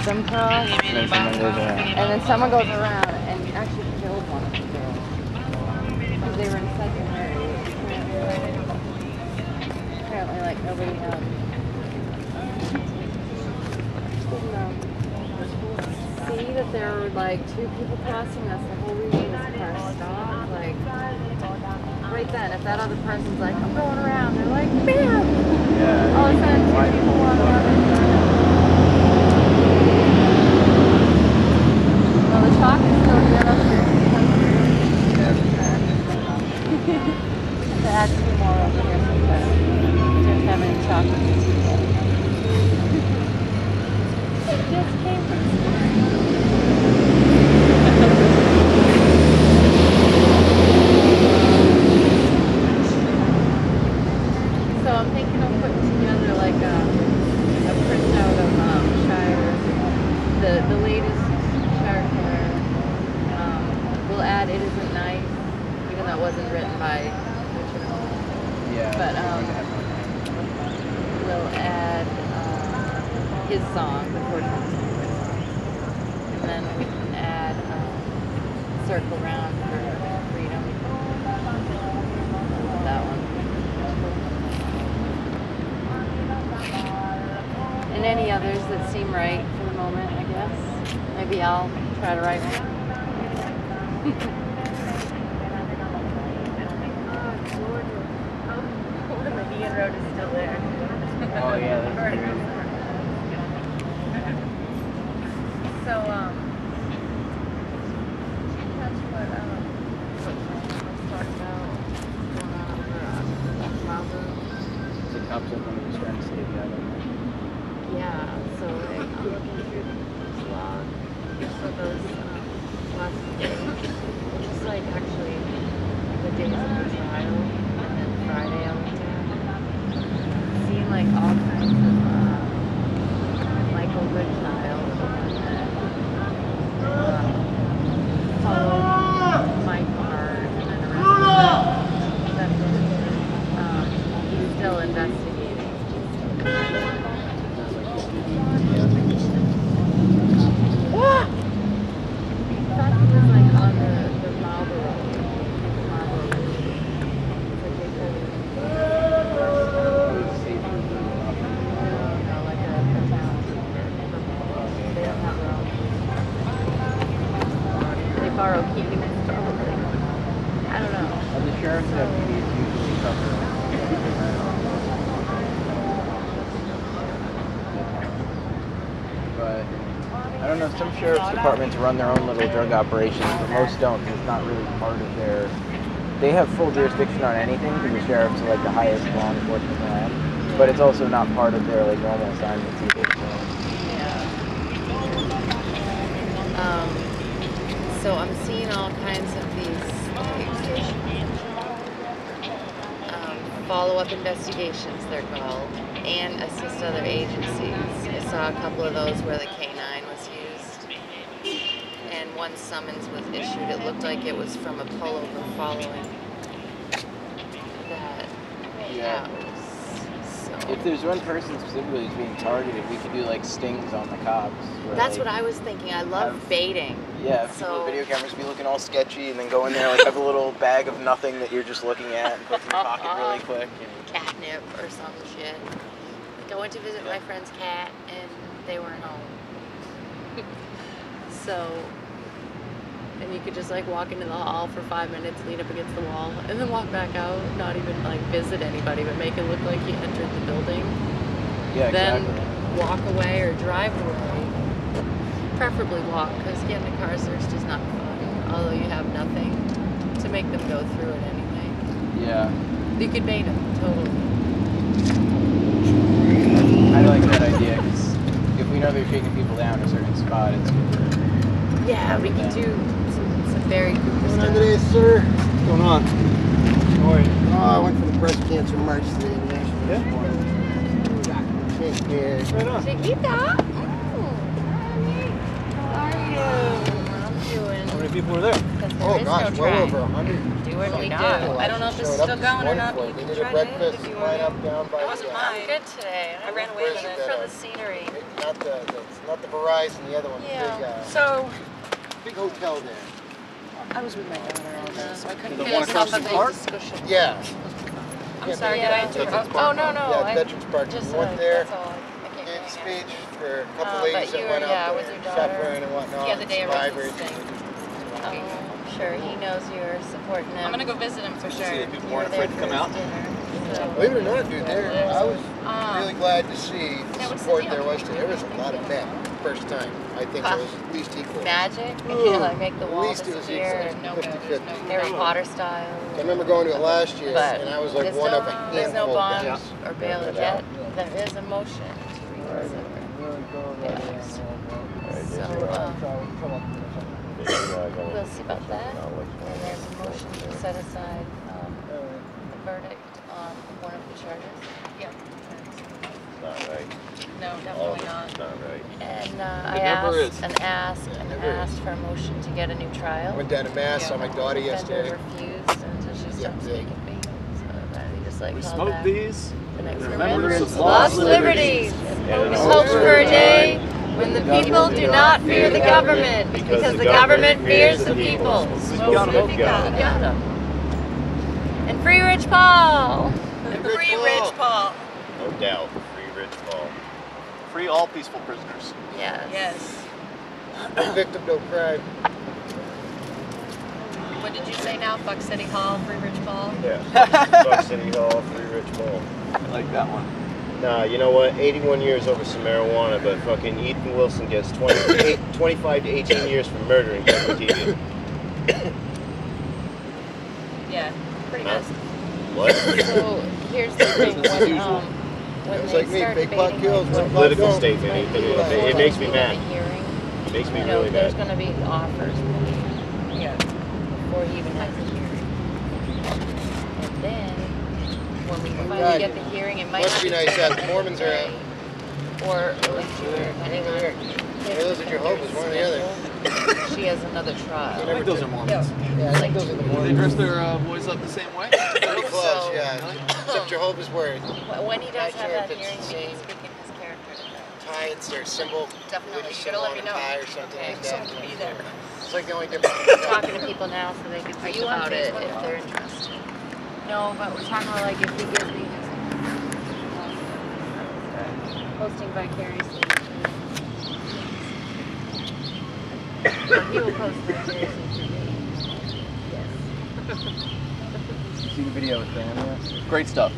them cross, and then someone goes around and actually killed one of the girls because they were in such a hurry. Apparently, like nobody didn't see that there were like two people crossing. That's the whole reason this car stopped. Like right then, if that other person's like, I'm going around, they're like, bam! Yeah. All of a sudden, two people on the other side. Well, the chalk is still here. To add two more up here sometimes. We don't have any chocolate tea yet. It just came from So I'm thinking of putting together like a printout of Shire, the latest Shire Killer. We'll add It Isn't Nice, even though it wasn't written by Richard. Yeah. But we'll add his song, the 14th song. And then we can add Circle Round for Freedom. That one. And any others that seem right for the moment, I guess. Maybe I'll try to write one. The Median Road is still there. Oh yeah, that's great. So, that's what let's talk about going on over Malibu. The cops are going to be trying to save that. Yeah, so like, I'm looking through the vlog for those last days, which is like actually the days of the trial, and then Friday I looked at, seeing like all kinds of Michael Goodchild, followed my car and then arrested them. He's still investigating. What? I thought he was like on the Marlboro. No, like a town. They don't have their own. They borrow Keene probably. I don't know. The sheriff's deputies usually cover. But I don't know, some sheriff's departments run their own little drug operations, but most don't, because it's not really part of their... They have full jurisdiction on anything, because the sheriffs are like the highest law enforcement land, but it's also not part of their like normal assignments either. So I'm seeing all kinds of these follow-up investigations, they're called, and assist other agencies. I saw a couple of those where the K9 was used, and one summons was issued. It looked like it was from a pullover following that house. So. If there's one person specifically who's being targeted, we could do like stings on the cops. That's what I was thinking. I love baiting. Yeah, people with video cameras be looking all sketchy and then go in there like have a little bag of nothing that you're just looking at and put in your pocket really quick. And... Catnip or some shit. Like I went to visit my friend's cat and they weren't home. So, and you could just like walk into the hall for 5 minutes, lean up against the wall, and then walk back out, not even like visit anybody, but make it look like you entered the building. Yeah, then exactly. walk away or drive away. Preferably walk, because getting a car search is not fun, although you have nothing to make them go through it anyway. Yeah. You could bait them, totally. I like that idea, because if we know they're shaking people down a certain spot, it's good. Yeah, we can do some very good What's going stuff. on today, sir? What's going on? How are you? Oh, I went for the breast cancer march today in Nashville this morning. Take care. Right on. Chiquita! How are you? I'm doing. How many people were there? Oh gosh, well over 100. Do what we do. I don't know if this is still going or not. They did a breakfast right up down by It wasn't mine. I'm good today. I ran away with it. For the scenery. not the Verizon, the other one. Yeah. Big hotel there. I was with my daughter all day, so I couldn't The get one myself across a the big park? discussion. Yeah. I'm sorry, did I interrupt? Oh, no, no. Yeah, Veterans Park. Just, We went there, that's all. I can't gave a really speech for a couple but ladies you that were, went yeah, out with there, your daughter. suffering and whatnot. The other day I wrote survivors. this thing. Oh, I'm sure he knows you're supporting him. I'm gonna go visit him for sure. See that people You were weren't there afraid to for come his out. dinner, so- Believe it or not, dude, I was Ah. really glad to see the Now, what's the support deal? there was. There was a lot of men. First time. I think it was at least equal. Magic? Ooh, Yeah, like make the at wall least it was disappear. equal. No 50-50. Harry Potter style. I remember going to it last year, But and I was like there's one no, of a there's no handful of bond guys. or bail yet. There is a motion to reconsider. We'll see about that. And there's a motion to set aside the verdict on one of the charges. Yeah. Not right. No, All of definitely it's not. not right. And I It never asked is. and asked and Never is. asked for a motion to get a new trial. Went down to Mass, saw my daughter The yesterday. defender refused until she stopped Yeah, speaking to me. So he just like We called smoked back. these. The next Remembrance of lost liberties. Hope for a day when the people do not fear the government because the government fears the people. Got 'em. Got 'em. And free Rich Paul. Free Rich Paul. No doubt. Free Rich Paul. Free all peaceful prisoners. Yes. Yes. No victim, no crime. What did you say now? Fuck City Hall, Free Rich Paul? Yeah. Fuck City Hall, Free Rich Paul. I like that one. Nah, you know what? 81 years over some marijuana, but fucking Ethan Wilson gets 25 to 18 years for murdering Kevin Keene. Yeah. Pretty Huh? good. What? So here's the thing. Business as usual. When It was they like me, start fake pot debating kills, It's a one pot political don't. statement, Ethan. It makes me mad. Hearing, It makes me you know, really there's mad. going to be offers made Yeah. before he even has a hearing. And then, when we finally God. get the hearing, it might Must not be nice till that the Mormons are out. or like depending on Yeah, those are Jehovah's, one or the other. She has another I trial. think those are Mormons. Yeah, I think those are the Do they Mormons. dress their boys up the same way? Pretty close, So- yeah. Except Jehovah's Word. When he does Not have sure that if it's hearing, the we can same speak in his character to that. Tie, it's their symbol. Definitely. Religious You gotta let symbol me on a know. tie or something like that. Someone to be there. It's like the only difference. We're talking to people now so they can Are think you on about it Facebook? if they're interested. No, but we're talking about like if he gives me his posting vicariously. He will post vicariously through me. Yes. See the video with Dan yet? Great stuff.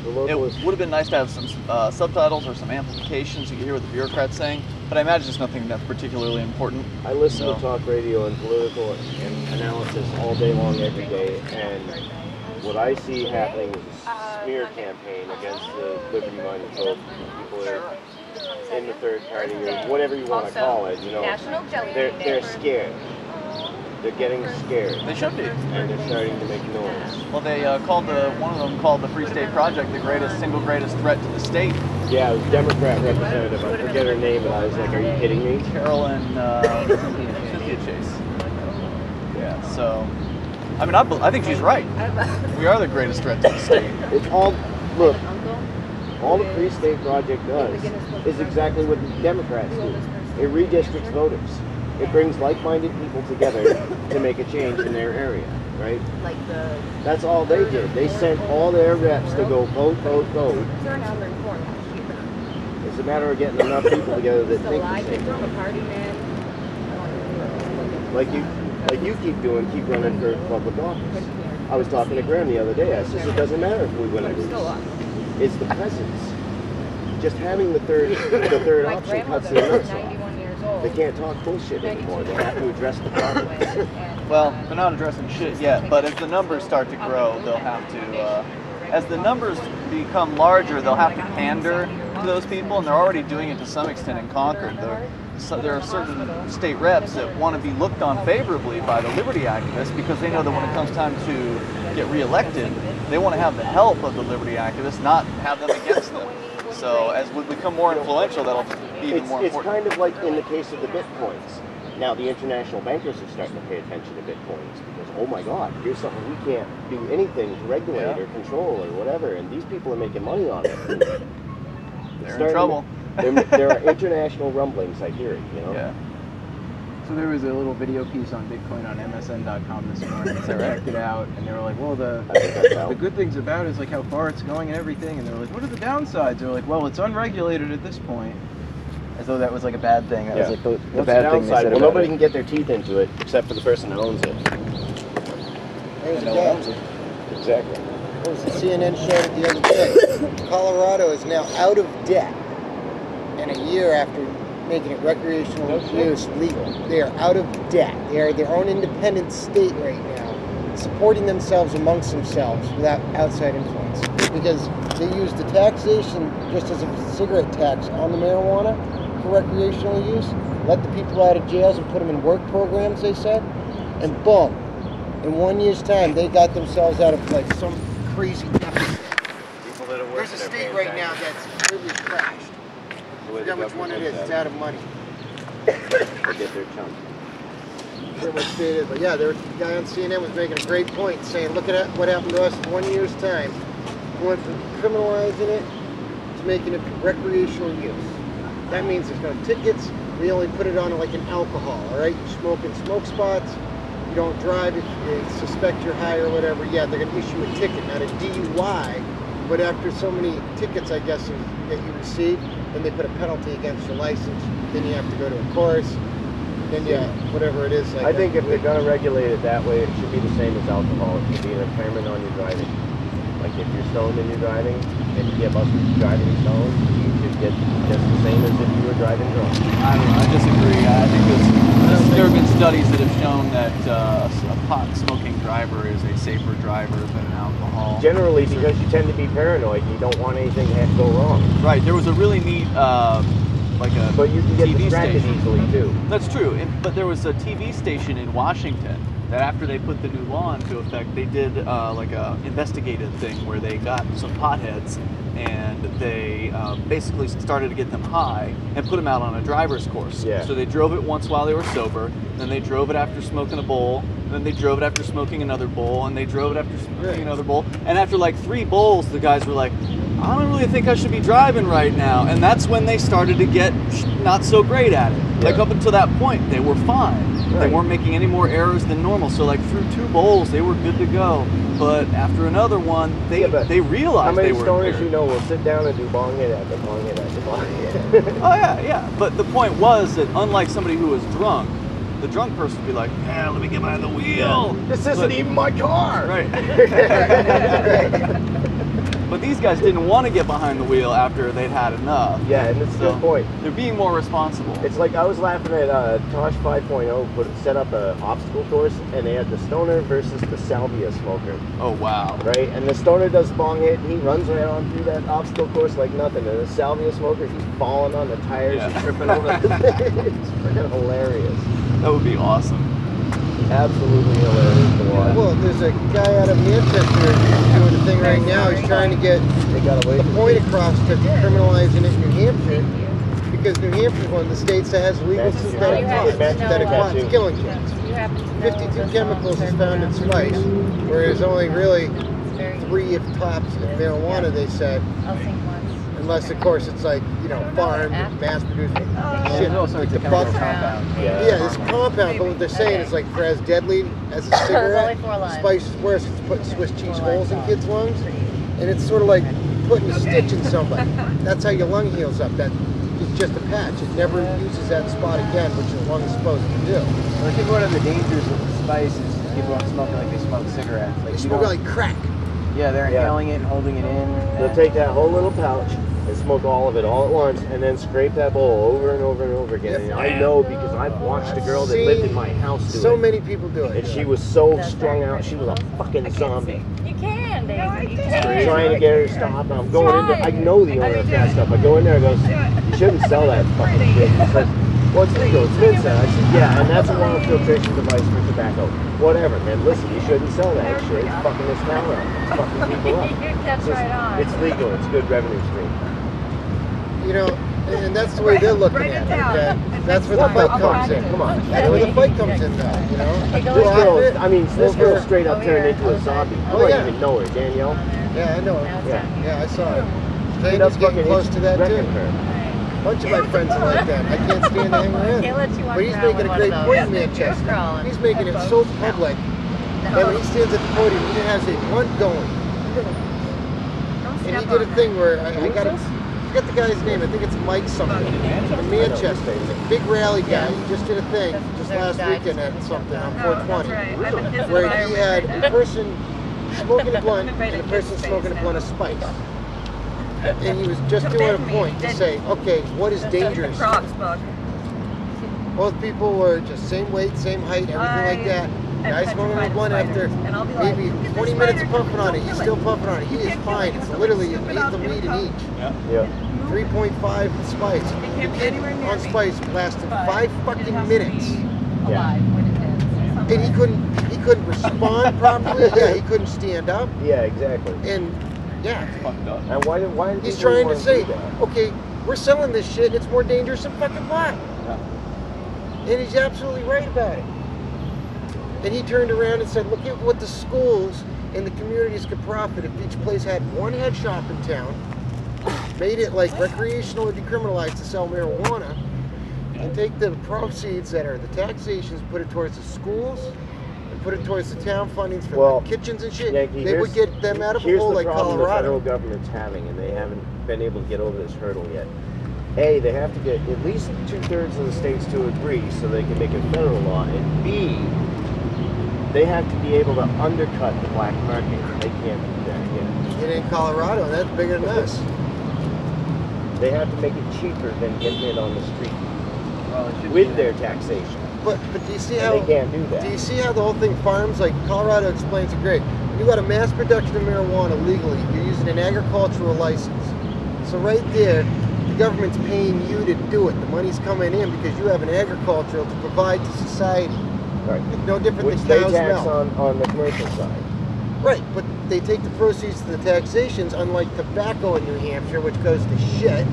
The It local would have been nice to have some subtitles or some amplifications. You could hear what the bureaucrat's saying, but I imagine it's nothing that's particularly important. I listen So- to talk radio and political analysis all day long, every day, and what I see happening is a smear campaign against the liberty-minded folk. People are in the third party or whatever you want to call it. You know, they're scared. They're getting scared, They should be. and they're starting to make noise. Well, they called one of them called the Free State Project the single greatest threat to the state. Yeah, it was Democrat representative. I forget her name, but I was like, "Are you kidding me?" Carolyn Cynthia Chase. Yeah. So, I mean, I think she's right. We are the greatest threat to the state. It's all look. All the Free State Project does is exactly what the Democrats do. It redistricts voters. It brings like-minded people together to make a change in their area, right? Like the That's all they did. They sent all their reps to go vote, vote, vote. It's a matter of getting enough people together that think the same way. Like you keep doing, keep running for public office. I was talking to Graham the other day. I said, it doesn't matter if we win or lose. It's the presence. Just having the third option cuts the nuts off. They can't talk bullshit anymore. They have to address the problem. Well, they're not addressing shit yet, but as the numbers start to grow, they'll have to, as the numbers become larger, they'll have to pander to those people, and they're already doing it to some extent in Concord. There are certain state reps that want to be looked on favorably by the liberty activists because they know that when it comes time to get reelected, they want to have the help of the liberty activists, not have them against them. So as we become more influential, that'll be even more It's important. kind of like in the case of the Bitcoins. Now the international bankers are starting to pay attention to Bitcoins because, oh my God, here's something we can't do anything to regulate or control or whatever, and these people are making money on it. They're in trouble. There are international rumblings. I hear it. You know. Yeah. So there was a little video piece on Bitcoin on MSN.com this morning. So I checked it out, and they were like, "Well, the good things about it is like how far it's going and everything." And they were like, "What are the downsides?" They were like, "Well, it's unregulated at this point." As though that was like a bad thing. That was like the bad thing they said well, about nobody it. can get their teeth into it except for the person who owns it. There's a No guy. one owns it. Exactly. What was it? CNN showed it the other day. Colorado is now out of debt, and a year after making it recreational use legal, they are out of debt. They are their own independent state right now, supporting themselves amongst themselves without outside influence. Because they use the taxation just as a cigarette tax on the marijuana for recreational use, let the people out of jails and put them in work programs, they said, and boom, in 1 year's time, they got themselves out of like some crazy deficit. People that are working. There's a state right now that's really crashed. I forget which one it is. It's out of money. They get their chunk. I forget what state it is, but yeah, there was a guy on CNN was making a great point, saying, look at what happened to us in 1 year's time. We went from criminalizing it to making it recreational use. That means there's no tickets. We only put it on like an alcohol, all right? You smoke in smoke spots. You don't drive if you suspect you're high or whatever. Yeah, they're going to issue a ticket, not a DUI. But after so many tickets, I guess, that you receive, then they put a penalty against your license. Then you have to go to a course. Then whatever it is. Like I think if they're going to regulate it that way, it should be the same as alcohol. It should be an impairment on your driving. Like if you're stoned and you're driving, and you get busted driving stoned, you should get just the same as if you were driving drunk. I don't know. I disagree. I think there have been studies that have shown that a pot-smoking driver is a safer driver than an alcohol. Generally, because you tend to be paranoid, you don't want anything to go wrong. Right. There was a really neat, but you can get TV distracted station. easily too. That's true. But there was a TV station in Washington that after they put the new law into effect, they did like a investigative thing where they got some potheads and they basically started to get them high and put them out on a driver's course. Yeah. So they drove it once while they were sober, then they drove it after smoking a bowl, then they drove it after smoking another bowl, and they drove it after smoking another bowl. And after like 3 bowls, the guys were like, I don't really think I should be driving right now. And that's when they started to get not so great at it. Yeah. Like up until that point, they were fine. Right. They weren't making any more errors than normal. So like through 2 bowls, they were good to go. But after another one, they realized how many they were stoners impaired. you know will sit down and do bong hit after bong hit after bong hit? Oh yeah. But the point was that unlike somebody who was drunk, the drunk person would be like, yeah, let me get behind the wheel. This isn't even my car. Right. But these guys didn't want to get behind the wheel after they'd had enough. Yeah, and it's a good point. They're being more responsible. It's like I was laughing at Tosh 5.0 set up an obstacle course, and they had the stoner versus the salvia smoker. Oh wow. Right, and the stoner does bong hit, and he runs right on through that obstacle course like nothing. And the salvia smoker, he's falling on the tires and tripping over the thing. It's freaking hilarious. That would be awesome. Absolutely hilarious to watch. Well, there's a guy out of Manchester doing a thing right now. He's trying to get the point across to decriminalizing it in New Hampshire, because New Hampshire is one of the states that has legal synthetic pots killing kids. 52 chemicals is found in spice, whereas only really 3 if tops in marijuana, they said. Unless, of course, it's like, farmed, mass-produced shit. The compound. Yeah, this compound, but what they're saying is like for as deadly as a cigarette, spice is worse. It's putting Swiss cheese holes in kids' lungs, and it's sort of like putting a stitch in somebody. That's how your lung heals up. That it's just a patch. It never uses that spot again, which your lung is supposed to do. Well, I think one of the dangers with the spice is people don't smoke it like they smoke cigarettes. Like They smoke it like crack. Yeah, they're inhaling it and holding it in. They'll take that whole little pouch and smoke all of it all at once, and then scrape that bowl over and over and over again. And I know because I've watched a girl that lived in my house do it. So many people do it. And she was so strung out, she was a fucking zombie. You can, David. You Trying to get her to stop, and I'm going in there. I know the owner of Fast Stuff. I go in there and goes, you shouldn't sell that fucking shit. He says, well, it's legal, it's been said. I said, yeah, and that's a water filtration device for tobacco. Whatever, man, listen, you shouldn't sell that shit. It's fucking this town up. It's fucking people up. That's right on. It's legal, it's a good revenue stream. And that's the way they're looking at it. That's where the fight comes in. Come on. That's where the fight comes in, though. This girl straight up turned into a zombie. I don't even know her, Danielle. Yeah, I know her. Yeah. Yeah, I saw her. Straight Katie's up getting fucking close to that, too. her. bunch of my friends are like that. I can't stand to hang around. Can't let you walk But he's around making with a one great of point those. in Manchester. Crawling. He's making it so public that when he stands at the podium, he has a blunt going. And he did a thing where I got the guy's name. I think it's Mike something from Manchester. He's a big rally guy. He just did a thing just last weekend at something on 420 where he had a person smoking a blunt and a person smoking a blunt of spice. And he was just doing a point to say, okay, what is dangerous? Both people were just same weight, same height, everything like that. Guy smoking a blunt after maybe 20 minutes of puffing on it, he's still puffing on it. He is fine. It's literally an eighth of weed in each. Yeah. 3.5 spice. The kid on spice lasted 5 fucking minutes. Yeah. And he couldn't respond properly. Yeah, he couldn't stand up. Yeah, exactly. And yeah. Fucked up. And why do He's people trying to wanna say, do that? okay, we're selling this shit and it's more dangerous than fucking pot. Yeah. And he's absolutely right about it. And he turned around and said, look at what the schools and the communities could profit if each place had one head shop in town, made it like recreational or decriminalized to sell marijuana, and take the proceeds that are the taxations, put it towards the schools, and put it towards the town fundings for the kitchens and shit. Yankee, They would get them out of a hole like Here's the problem the federal Colorado. government's having, and they haven't been able to get over this hurdle yet. A, they have to get at least 2/3 of the states to agree so they can make a federal law, and B, they have to be able to undercut the black market. They can't do that yet. It ain't Colorado, and that's bigger than us. They have to make it cheaper than getting it on the street Well, it should with be their taxation. But do you see And how they can't do that. Do you see how the whole thing farms? Like Colorado explains it great. When you got a mass production of marijuana legally, you're using an agricultural license. So right there, the government's paying you to do it. The money's coming in because you have an agricultural to provide to society. Right. It's no different Which than they cow's tax milk. on the commercial side. Right, but they take the proceeds to the taxations, unlike tobacco in New Hampshire, which goes to shit.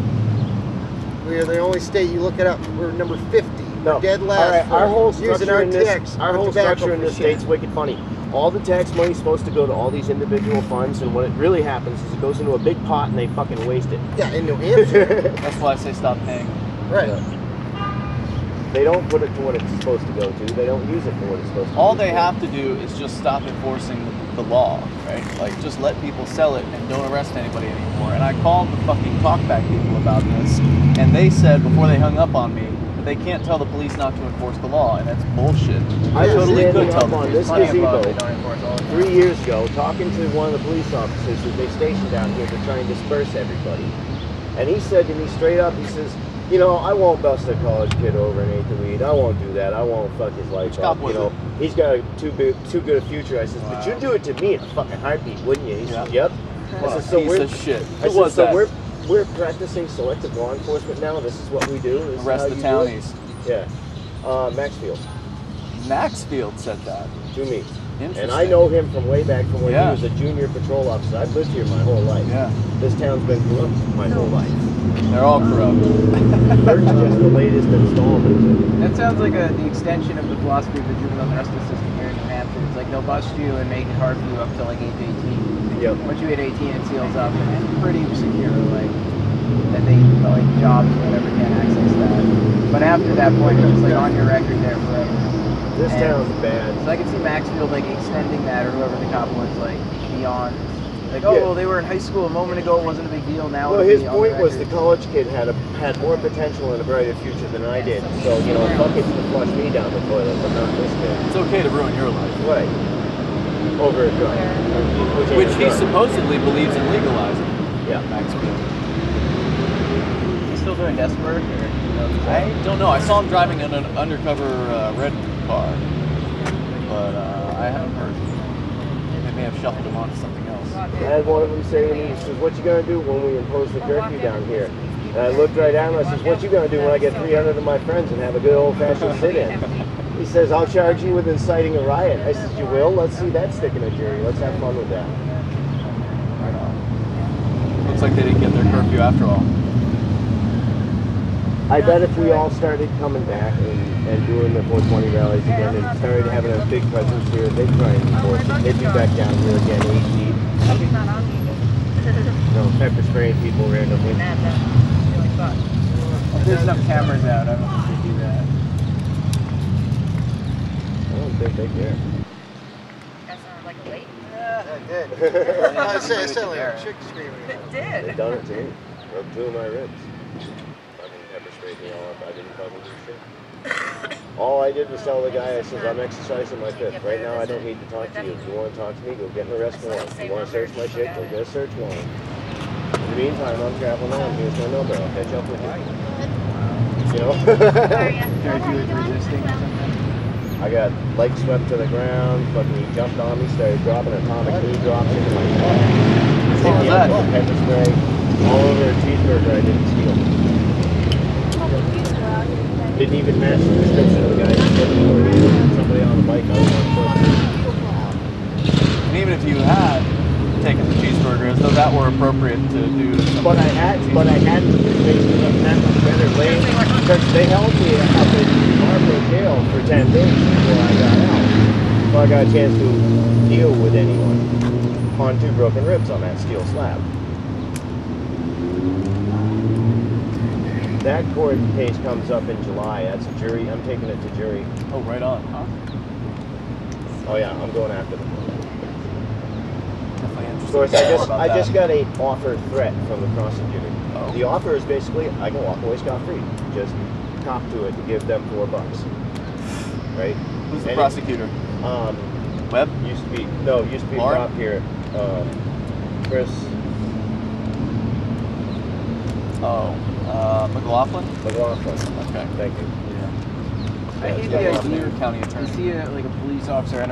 We're the only state, you look it up, we're number 50. No. We're dead All last. right, for our whole using structure in this, tax our on whole tobacco structure in for this shit. state's wicked funny. All the tax money's supposed to go to all these individual funds, and what it really happens is it goes into a big pot and they fucking waste it. Yeah, in New Hampshire. That's why I say stop paying. Right. They don't put it to what it's supposed to go to. They don't use it for what it's supposed to. All they have to do is just stop enforcing the law, right? Like, just let people sell it and don't arrest anybody anymore. And I called the fucking talkback people about this, and they said before they hung up on me that they can't tell the police not to enforce the law, and that's bullshit. I They was totally standing could tell up the on police. this Plenty of laws gazebo they don't enforce all the time. 3 years ago, talking to one of the police officers who they stationed down here to try and disperse everybody. And he said to me straight up, he says, you know, I won't bust a college kid over and eat the weed. I won't do that. I won't fuck his life Which cop up. was You know, it? he's got a too good a future. I says, but Wow. you'd do it to me in a fucking heartbeat, wouldn't you? He Yeah. says, yep. What I a said, so piece we're, of shit. I Who said, was so that? we're practicing selective law enforcement now. This is what we do. This is Arrest how the you do it?" townies. Yeah. Maxfield Maxfield said that. to me. Interesting. And I know him from way back from when Yeah. he was a junior patrol officer. I've lived here my whole life. Yeah. This town's been corrupt my whole life. They're all corrupt. They're just the latest installment. That sounds like the extension of the philosophy of the juvenile justice system here in New Hampshire. It's like they'll bust you and make it hard for you up to like age 18. Yep. Once you hit 18, it seals up and it's pretty secure, like that they like jobs or whatever can't access that. But after that point, it's just like on your record there forever. This And town's bad. So I can see Maxfield like extending that, or whoever the cop was, like beyond. Like, oh Yeah. well, they were in high school a moment ago, it wasn't a big deal. Now. Well, it'll his be on point was the record. college kid had more potential and a brighter future than I did. So, you know, fuck it to flush me down the toilet, but not this kid. It's okay to ruin your life. Right. Over a drug. Which he drug. supposedly believes in legalizing. Yeah. Maxfield. He's still doing desk work, or you know, I don't know. I saw him driving in an undercover red car, but I haven't heard. They may have shuffled him onto something else. I had one of them say to me, he says, what you gonna do when we impose the curfew down here? And I looked right at him, I says, what you gonna do when I get 300 of my friends and have a good old-fashioned sit-in? He says, I'll charge you with inciting a riot. I says, you will? Let's see that stick in a jury. Let's have fun with that. Right on. Looks like they didn't get their curfew after all. I bet if we all started coming back and doing the 420 rallies again and started having a big presence here, they'd try and enforce it. They'd be back down here again, 8 deep. You know, pepper spraying people randomly. If there's enough cameras out, I don't think they do that. I don't think they care. That sounded like a lady. Yeah, it did. I said like a chick screaming. It They did. done it to me. Rubbed 2 of my ribs. Fucking pepper sprayed me all up. I didn't fucking do shit. All I did was tell the guy, I said, I'm exercising my fifth. Right now I don't need to talk to you. If you want to talk to me, go get an arrest warrant. If you want to search my shit, go get a search warrant. In the meantime, I'm traveling on. Here's my number. I'll catch up with you. You know? Charge you with resisting or something? I got legs swept to the ground, fucking he jumped on me, started dropping atomic knee drops into my car. What was that? Pepper spray all over a cheeseburger I didn't steal. Didn't even match the description of the guy who took it for me. Somebody on the bike I was on foot. And even if you had taken the cheeseburger, as though that were appropriate to do to But I hadn't. It makes me look that much better later because they held me up in Marlboro jail for 10 days before I got out. So I got a chance to deal with anyone on 2 broken ribs on that steel slab. That court case comes up in July. That's a jury. I'm taking it to jury. Oh, right on, huh? Oh yeah, I'm going after them. Definitely interesting. Of course, I just got a offer threat from the prosecutor. Oh. The offer is basically I can walk away scot-free. Just cop to it to give them $4. Right? Who's the And prosecutor? Webb? Used to be a Lauren? cop here. Chris Oh, McLaughlin? McLaughlin. Okay. Thank you. Yeah. I hate Yeah, the it's idea. County You attorney. see like a police officer